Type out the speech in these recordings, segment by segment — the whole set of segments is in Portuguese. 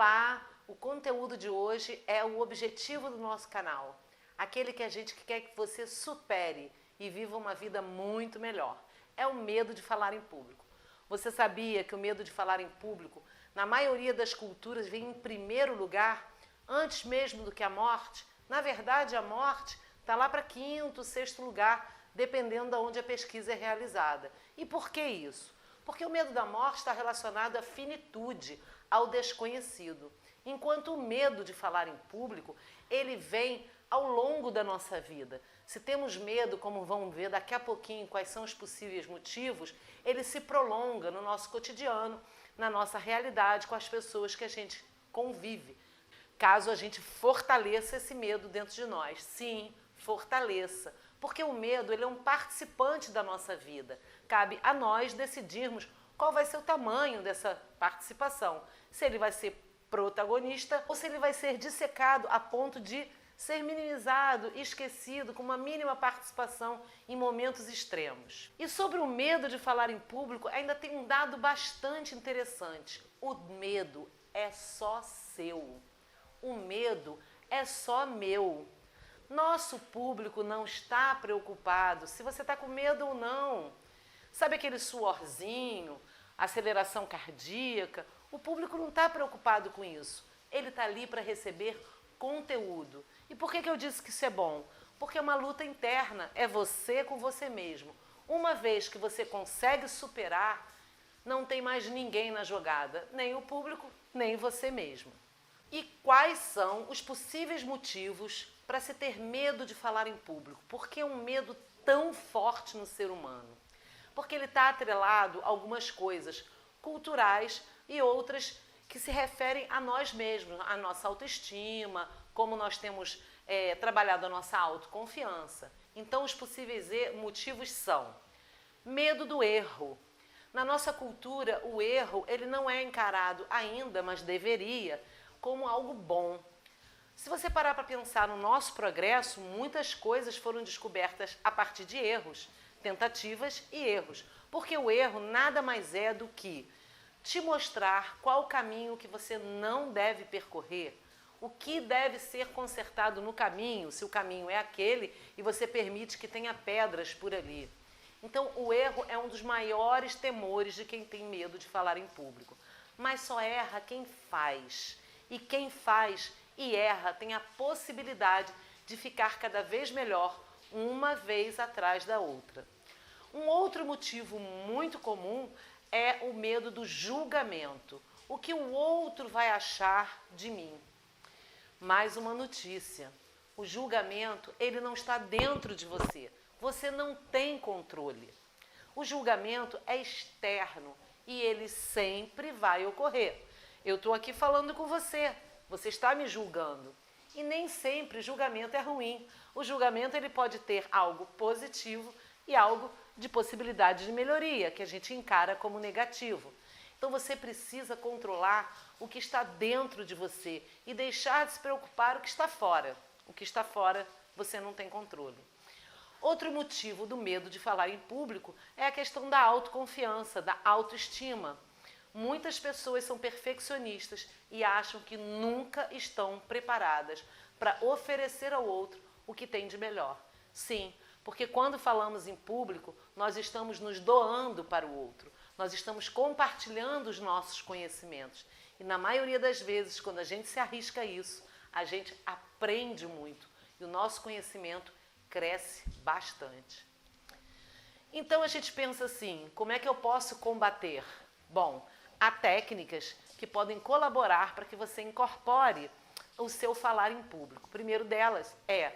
Olá! O conteúdo de hoje é o objetivo do nosso canal. Aquele que a gente quer que você supere e viva uma vida muito melhor. É o medo de falar em público. Você sabia que o medo de falar em público, na maioria das culturas, vem em primeiro lugar, antes mesmo do que a morte? Na verdade, a morte está lá para quinto, sexto lugar, dependendo de onde a pesquisa é realizada. E por que isso? Porque o medo da morte está relacionado à finitude, ao desconhecido. Enquanto o medo de falar em público, ele vem ao longo da nossa vida. Se temos medo, como vamos ver daqui a pouquinho quais são os possíveis motivos, ele se prolonga no nosso cotidiano, na nossa realidade, com as pessoas que a gente convive. Caso a gente fortaleça esse medo dentro de nós. Sim, fortaleça. Porque o medo, ele é um participante da nossa vida. Cabe a nós decidirmos qual vai ser o tamanho dessa participação. Se ele vai ser protagonista ou se ele vai ser dissecado a ponto de ser minimizado, esquecido, com uma mínima participação em momentos extremos. E sobre o medo de falar em público, ainda tem um dado bastante interessante. O medo é só seu. O medo é só meu. Nosso público não está preocupado se você está com medo ou não. Sabe aquele suorzinho, aceleração cardíaca? O público não está preocupado com isso. Ele está ali para receber conteúdo. E por que eu disse que isso é bom? Porque é uma luta interna, é você com você mesmo. Uma vez que você consegue superar, não tem mais ninguém na jogada, nem o público, nem você mesmo. E quais são os possíveis motivos para se ter medo de falar em público? Por que um medo tão forte no ser humano? Porque ele está atrelado a algumas coisas culturais e outras que se referem a nós mesmos, a nossa autoestima, como nós temos trabalhado a nossa autoconfiança. Então, os possíveis motivos são medo do erro. Na nossa cultura, o erro ele não é encarado ainda, mas deveria, como algo bom. Se você parar para pensar no nosso progresso, muitas coisas foram descobertas a partir de erros, tentativas e erros. Porque o erro nada mais é do que te mostrar qual o caminho que você não deve percorrer, o que deve ser consertado no caminho, se o caminho é aquele e você permite que tenha pedras por ali. Então, o erro é um dos maiores temores de quem tem medo de falar em público. Mas só erra quem faz. E quem faz e erra tem a possibilidade de ficar cada vez melhor, uma vez atrás da outra. Um outro motivo muito comum é o medo do julgamento. O que o outro vai achar de mim? Mais uma notícia. O julgamento, ele não está dentro de você. Você não tem controle. O julgamento é externo e ele sempre vai ocorrer. Eu estou aqui falando com você, você está me julgando. E nem sempre julgamento é ruim. O julgamento ele pode ter algo positivo e algo de possibilidade de melhoria, que a gente encara como negativo. Então você precisa controlar o que está dentro de você e deixar de se preocupar com o que está fora. O que está fora você não tem controle. Outro motivo do medo de falar em público é a questão da autoconfiança, da autoestima. Muitas pessoas são perfeccionistas e acham que nunca estão preparadas para oferecer ao outro o que tem de melhor. Sim, porque quando falamos em público, nós estamos nos doando para o outro. Nós estamos compartilhando os nossos conhecimentos. E na maioria das vezes, quando a gente se arrisca a isso, a gente aprende muito. E o nosso conhecimento cresce bastante. Então a gente pensa assim, como é que eu posso combater? Bom, há técnicas que podem colaborar para que você incorpore o seu falar em público. O primeiro delas é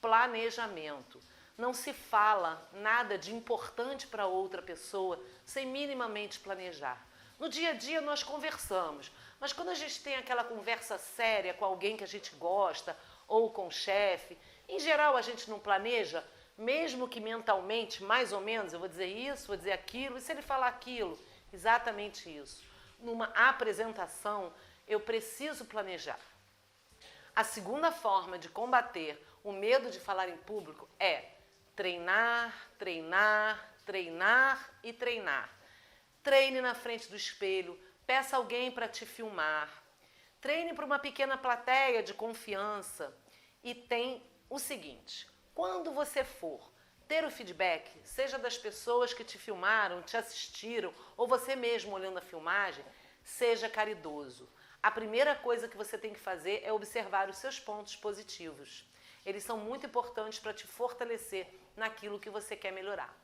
planejamento. Não se fala nada de importante para outra pessoa sem minimamente planejar. No dia a dia nós conversamos, mas quando a gente tem aquela conversa séria com alguém que a gente gosta ou com o chefe, em geral a gente não planeja, mesmo que mentalmente, mais ou menos, eu vou dizer isso, vou dizer aquilo, e se ele falar aquilo? Exatamente isso. Numa apresentação, eu preciso planejar. A segunda forma de combater o medo de falar em público é treinar, treinar, treinar e treinar. Treine na frente do espelho, peça alguém para te filmar. Treine para uma pequena plateia de confiança e tem o seguinte: quando você for ter o feedback, seja das pessoas que te filmaram, te assistiram, ou você mesmo olhando a filmagem, seja caridoso. A primeira coisa que você tem que fazer é observar os seus pontos positivos. Eles são muito importantes para te fortalecer naquilo que você quer melhorar.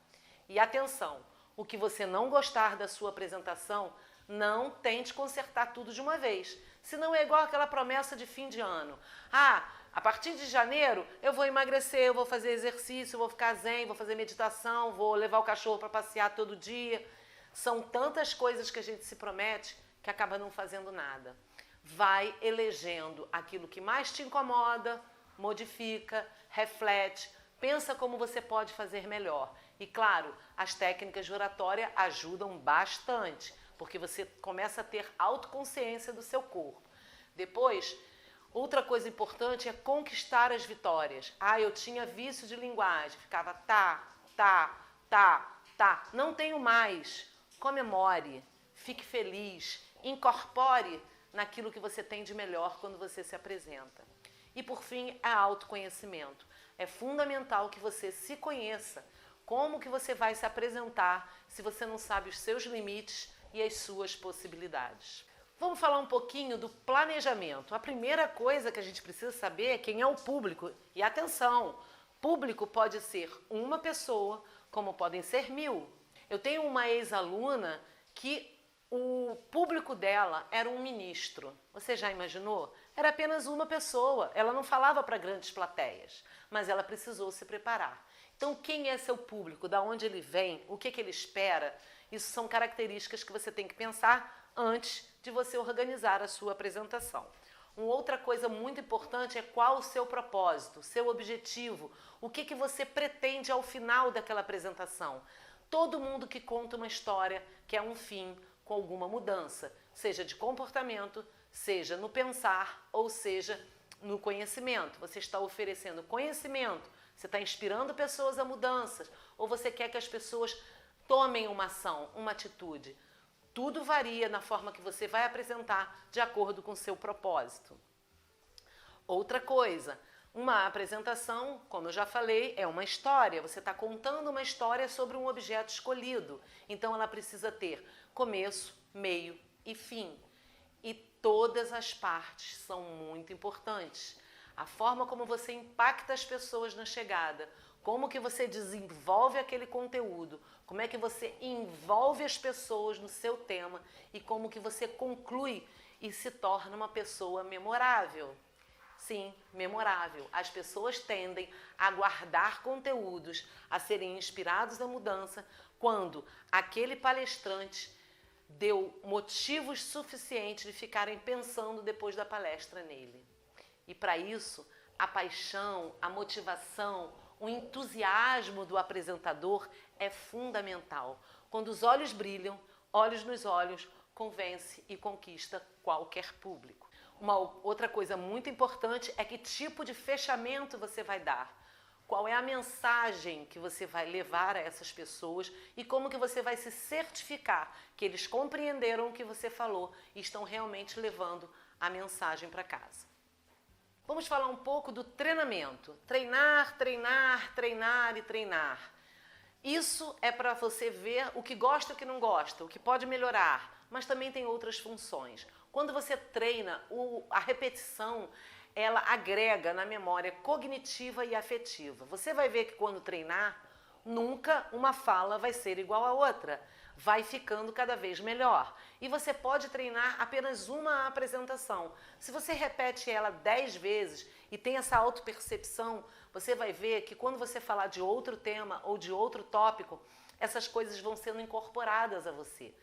E atenção, o que você não gostar da sua apresentação, não tente consertar tudo de uma vez. Senão é igual aquela promessa de fim de ano. A partir de janeiro eu vou emagrecer, eu vou fazer exercício, eu vou ficar zen, vou fazer meditação, vou levar o cachorro para passear todo dia. São tantas coisas que a gente se promete que acaba não fazendo nada. Vai elegendo aquilo que mais te incomoda, modifica, reflete, pensa como você pode fazer melhor. E claro, as técnicas de oratória ajudam bastante, porque você começa a ter autoconsciência do seu corpo. Depois, outra coisa importante é conquistar as vitórias. Eu tinha vício de linguagem, ficava tá. Não tenho mais. Comemore, fique feliz, incorpore naquilo que você tem de melhor quando você se apresenta. E por fim, é autoconhecimento. É fundamental que você se conheça. Como que você vai se apresentar se você não sabe os seus limites e as suas possibilidades? Vamos falar um pouquinho do planejamento. A primeira coisa que a gente precisa saber é quem é o público. E atenção, público pode ser uma pessoa, como podem ser 1000. Eu tenho uma ex-aluna que o público dela era um ministro. Você já imaginou? Era apenas uma pessoa. Ela não falava para grandes plateias, mas ela precisou se preparar. Então, quem é seu público? Da onde ele vem? O que ele espera? Isso são características que você tem que pensar antes de você organizar a sua apresentação. Uma outra coisa muito importante é qual o seu propósito, seu objetivo, o que você pretende ao final daquela apresentação. Todo mundo que conta uma história quer um fim com alguma mudança, seja de comportamento, seja no pensar ou seja no conhecimento. Você está oferecendo conhecimento, você está inspirando pessoas a mudanças ou você quer que as pessoas tomem uma ação, uma atitude. Tudo varia na forma que você vai apresentar de acordo com o seu propósito. Outra coisa, uma apresentação, como eu já falei, é uma história. Você está contando uma história sobre um objeto escolhido. Então ela precisa ter começo, meio e fim. E todas as partes são muito importantes. A forma como você impacta as pessoas na chegada, como que você desenvolve aquele conteúdo, como é que você envolve as pessoas no seu tema e como que você conclui e se torna uma pessoa memorável. Sim, memorável. As pessoas tendem a guardar conteúdos, a serem inspirados na mudança, quando aquele palestrante deu motivos suficientes de ficarem pensando depois da palestra nele. E para isso, a paixão, a motivação, o entusiasmo do apresentador é fundamental. Quando os olhos brilham, olhos nos olhos, convence e conquista qualquer público. Uma outra coisa muito importante é que tipo de fechamento você vai dar. Qual é a mensagem que você vai levar a essas pessoas e como que você vai se certificar que eles compreenderam o que você falou e estão realmente levando a mensagem para casa. Vamos falar um pouco do treinamento. Treinar, treinar, treinar e treinar. Isso é para você ver o que gosta e o que não gosta, o que pode melhorar, mas também tem outras funções. Quando você treina, a repetição, ela agrega na memória cognitiva e afetiva. Você vai ver que quando treinar, nunca uma fala vai ser igual à outra. Vai ficando cada vez melhor. E você pode treinar apenas uma apresentação. Se você repete ela 10 vezes e tem essa autopercepção, você vai ver que quando você falar de outro tema ou de outro tópico, essas coisas vão sendo incorporadas a você.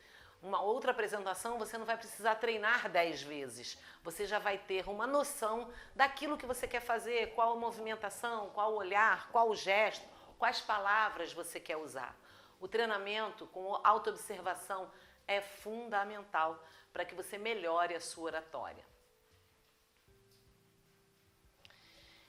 Uma outra apresentação, você não vai precisar treinar 10 vezes. Você já vai ter uma noção daquilo que você quer fazer, qual a movimentação, qual o olhar, qual o gesto, quais palavras você quer usar. O treinamento com autoobservação é fundamental para que você melhore a sua oratória.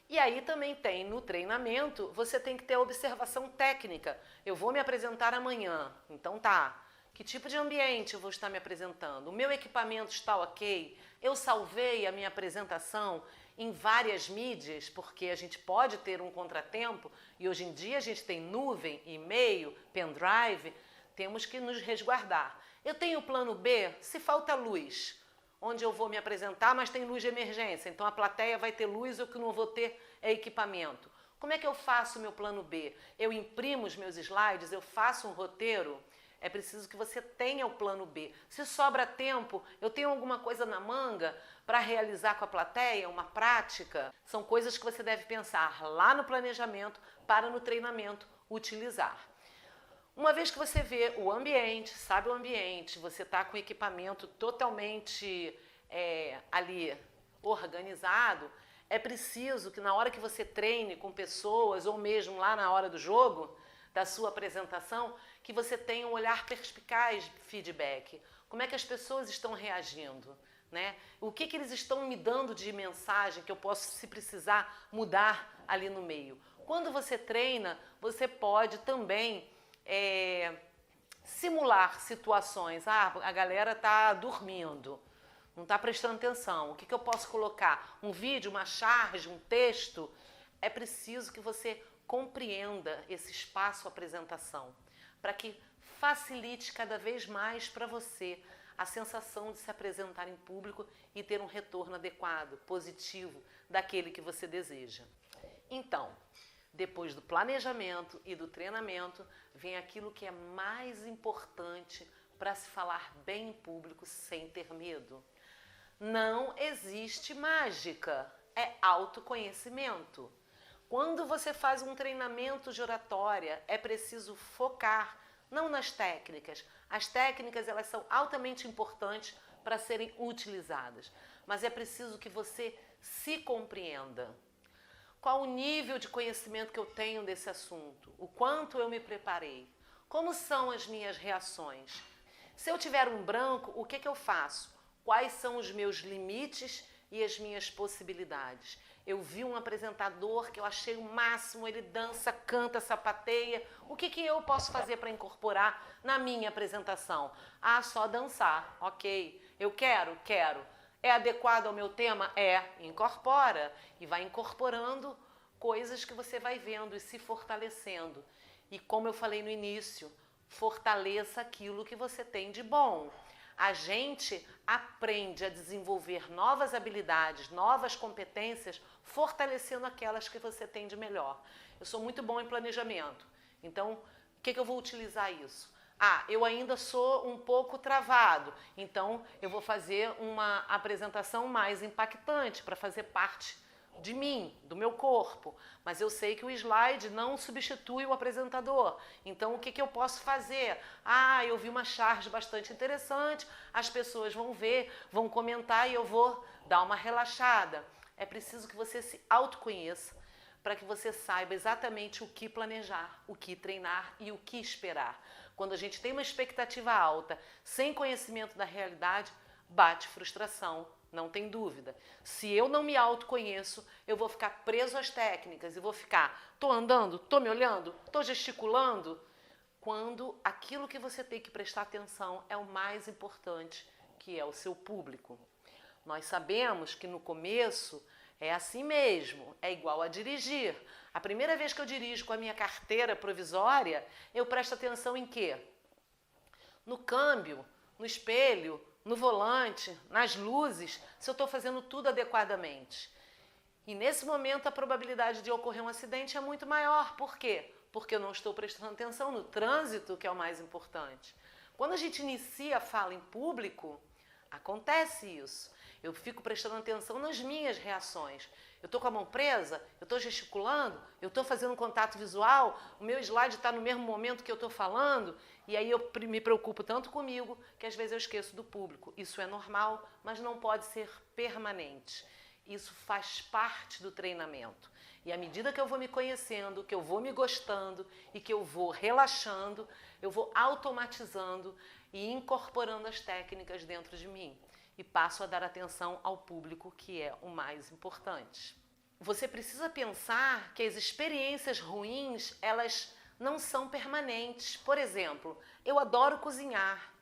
E aí também tem no treinamento, você tem que ter a observação técnica. Eu vou me apresentar amanhã, então tá. Que tipo de ambiente eu vou estar me apresentando? O meu equipamento está ok? Eu salvei a minha apresentação em várias mídias, porque a gente pode ter um contratempo e hoje em dia a gente tem nuvem, e-mail, pendrive, temos que nos resguardar. Eu tenho o plano B, se falta luz, onde eu vou me apresentar, mas tem luz de emergência, então a plateia vai ter luz, o que não vou ter é equipamento. Como é que eu faço o meu plano B? Eu imprimo os meus slides, eu faço um roteiro? É preciso que você tenha o plano B. Se sobra tempo, eu tenho alguma coisa na manga para realizar com a plateia, uma prática? São coisas que você deve pensar lá no planejamento para no treinamento utilizar. Uma vez que você vê o ambiente, sabe o ambiente, você está com o equipamento totalmente ali organizado, é preciso que na hora que você treine com pessoas ou mesmo lá na hora do jogo, da sua apresentação, que você tenha um olhar perspicaz de feedback. Como é que as pessoas estão reagindo? Né? O que eles estão me dando de mensagem que eu posso, se precisar, mudar ali no meio? Quando você treina, você pode também simular situações. A galera está dormindo, não está prestando atenção. O que eu posso colocar? Um vídeo, uma charge, um texto? É preciso que você compreenda esse espaço apresentação, para que facilite cada vez mais para você a sensação de se apresentar em público e ter um retorno adequado, positivo, daquele que você deseja. Então, depois do planejamento e do treinamento, vem aquilo que é mais importante para se falar bem em público sem ter medo. Não existe mágica, é autoconhecimento. Quando você faz um treinamento de oratória, é preciso focar não nas técnicas. As técnicas, elas são altamente importantes para serem utilizadas, mas é preciso que você se compreenda. Qual o nível de conhecimento que eu tenho desse assunto? O quanto eu me preparei? Como são as minhas reações? Se eu tiver um branco, o que eu faço? Quais são os meus limites e as minhas possibilidades? Eu vi um apresentador que eu achei o máximo, ele dança, canta, sapateia. O que eu posso fazer para incorporar na minha apresentação? Só dançar, ok. Eu quero. É adequado ao meu tema? Incorpora. E vai incorporando coisas que você vai vendo e se fortalecendo. E como eu falei no início, fortaleça aquilo que você tem de bom. A gente aprende a desenvolver novas habilidades, novas competências, fortalecendo aquelas que você tem de melhor. Eu sou muito bom em planejamento, então o que eu vou utilizar isso? Eu ainda sou um pouco travado, então eu vou fazer uma apresentação mais impactante para fazer parte de mim, do meu corpo, mas eu sei que o slide não substitui o apresentador, então o que eu posso fazer? Eu vi uma charge bastante interessante, as pessoas vão ver, vão comentar e eu vou dar uma relaxada. É preciso que você se autoconheça para que você saiba exatamente o que planejar, o que treinar e o que esperar. Quando a gente tem uma expectativa alta, sem conhecimento da realidade, bate frustração. Não tem dúvida. Se eu não me autoconheço, eu vou ficar preso às técnicas e vou ficar, tô andando, tô me olhando, tô gesticulando, quando aquilo que você tem que prestar atenção é o mais importante, que é o seu público. Nós sabemos que no começo é assim mesmo, é igual a dirigir. A primeira vez que eu dirijo com a minha carteira provisória, eu presto atenção em quê? No câmbio, no espelho, no volante, nas luzes, se eu estou fazendo tudo adequadamente. E nesse momento a probabilidade de ocorrer um acidente é muito maior. Por quê? Porque eu não estou prestando atenção no trânsito, que é o mais importante. Quando a gente inicia a fala em público, acontece isso. Eu fico prestando atenção nas minhas reações. Eu estou com a mão presa, eu estou gesticulando, eu estou fazendo um contato visual, o meu slide está no mesmo momento que eu estou falando, e aí eu me preocupo tanto comigo que às vezes eu esqueço do público. Isso é normal, mas não pode ser permanente. Isso faz parte do treinamento. E à medida que eu vou me conhecendo, que eu vou me gostando e que eu vou relaxando, eu vou automatizando e incorporando as técnicas dentro de mim. E passo a dar atenção ao público, que é o mais importante. Você precisa pensar que as experiências ruins, elas não são permanentes. Por exemplo, eu adoro cozinhar,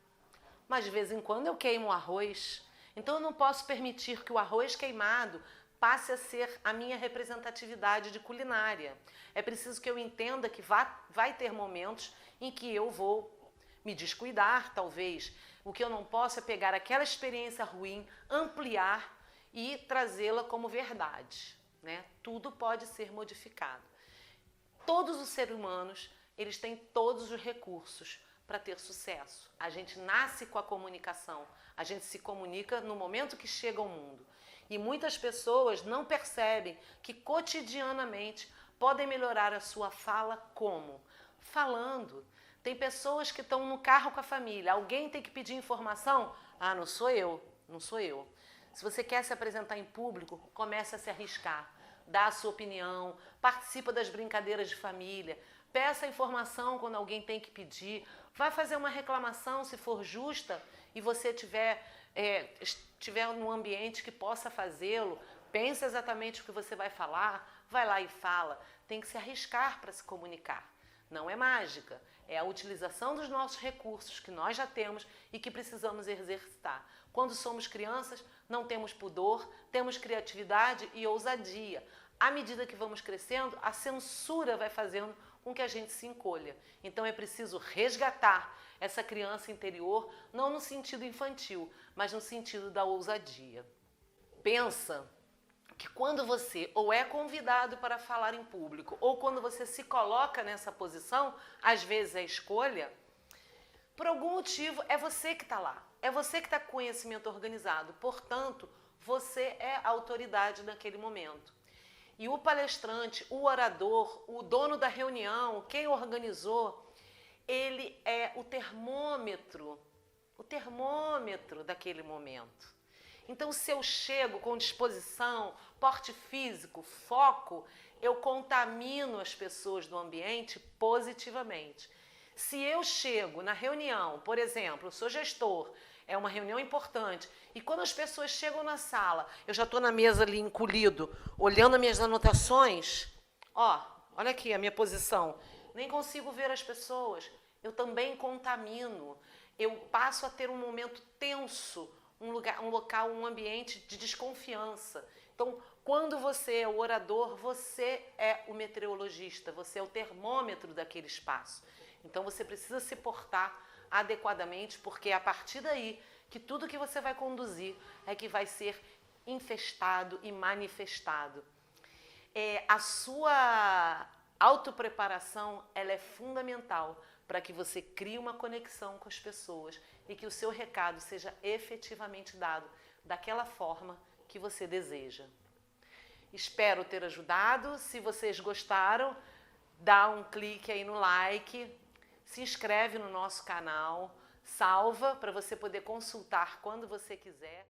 mas de vez em quando eu queimo o arroz. Então eu não posso permitir que o arroz queimado passe a ser a minha representatividade de culinária. É preciso que eu entenda que vai ter momentos em que eu vou me descuidar, talvez. O que eu não posso é pegar aquela experiência ruim, ampliar e trazê-la como verdade, né? Tudo pode ser modificado. Todos os seres humanos, eles têm todos os recursos para ter sucesso. A gente nasce com a comunicação, a gente se comunica no momento que chega ao mundo. E muitas pessoas não percebem que cotidianamente podem melhorar a sua fala como? Falando. Tem pessoas que estão no carro com a família, alguém tem que pedir informação? Ah, não sou eu, não sou eu. Se você quer se apresentar em público, comece a se arriscar. Dá a sua opinião, participa das brincadeiras de família, peça informação quando alguém tem que pedir, vai fazer uma reclamação se for justa e você estiver num ambiente que possa fazê-lo, pense exatamente o que você vai falar, vai lá e fala. Tem que se arriscar para se comunicar. Não é mágica, é a utilização dos nossos recursos que nós já temos e que precisamos exercitar. Quando somos crianças, não temos pudor, temos criatividade e ousadia. À medida que vamos crescendo, a censura vai fazendo com que a gente se encolha. Então é preciso resgatar essa criança interior, não no sentido infantil, mas no sentido da ousadia. Pensa que quando você ou é convidado para falar em público, ou quando você se coloca nessa posição, às vezes é escolha, por algum motivo é você que está lá, é você que está com conhecimento organizado, portanto, você é a autoridade naquele momento. E o palestrante, o orador, o dono da reunião, quem organizou, ele é o termômetro daquele momento. Então, se eu chego com disposição, porte físico, foco, eu contamino as pessoas do ambiente positivamente. Se eu chego na reunião, por exemplo, eu sou gestor, é uma reunião importante, e quando as pessoas chegam na sala, eu já estou na mesa ali encolhido, olhando as minhas anotações, olha aqui a minha posição, nem consigo ver as pessoas, eu também contamino, eu passo a ter um momento tenso, um local, um ambiente de desconfiança. Então, quando você é o orador, você é o meteorologista, você é o termômetro daquele espaço. Então, você precisa se portar adequadamente, porque é a partir daí que tudo que você vai conduzir é que vai ser infestado e manifestado. A sua autopreparação, ela é fundamental para que você crie uma conexão com as pessoas e que o seu recado seja efetivamente dado daquela forma que você deseja. Espero ter ajudado. Se vocês gostaram, dá um clique aí no like, se inscreve no nosso canal, salva para você poder consultar quando você quiser.